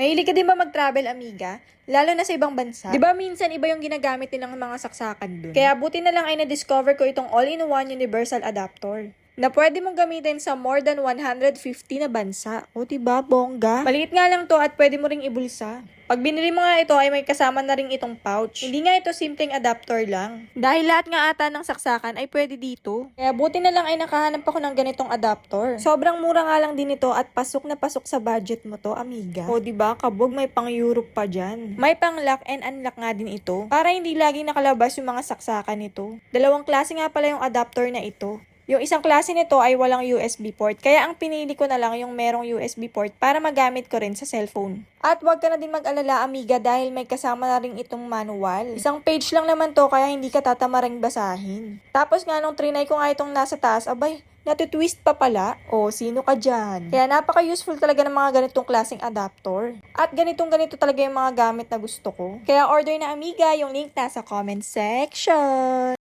Mahilig ka din ba mag-travel, amiga? Lalo na sa ibang bansa. 'Di ba minsan iba yung ginagamit nilang mga saksakan dun? Kaya buti na lang ay na-discover ko itong all-in-one universal adapter na pwede mong gamitin sa more than 150 na bansa. O diba, bongga? Maliit nga lang to at pwede mo ring ibulsa. Pag binili mo nga ito ay may kasama na rin itong pouch. Hindi nga ito simpleng adapter lang. Dahil lahat nga ata ng saksakan ay pwede dito. Kaya buti na lang ay nakahanap ako ng ganitong adapter. Sobrang mura nga lang din ito at pasok na pasok sa budget mo to, amiga. O diba, kabog may pang Europe pa dyan. May pang lock and unlock nga din ito. Para hindi laging nakalabas yung mga saksakan nito. Dalawang klase nga pala yung adapter na ito. Yung isang klase nito ay walang USB port, kaya ang pinili ko na lang yung merong USB port para magamit ko rin sa cellphone. At wag ka na din mag-alala, amiga, dahil may kasama na rin itong manual. Isang page lang naman to, kaya hindi ka tatamaring basahin. Tapos nga nung trinay ko nga itong nasa taas, abay, natitwist pa pala. O, sino ka dyan? Kaya napaka-useful talaga ng mga ganitong klaseng adapter. At ganito talaga yung mga gamit na gusto ko. Kaya order na, amiga, yung link nasa comment section.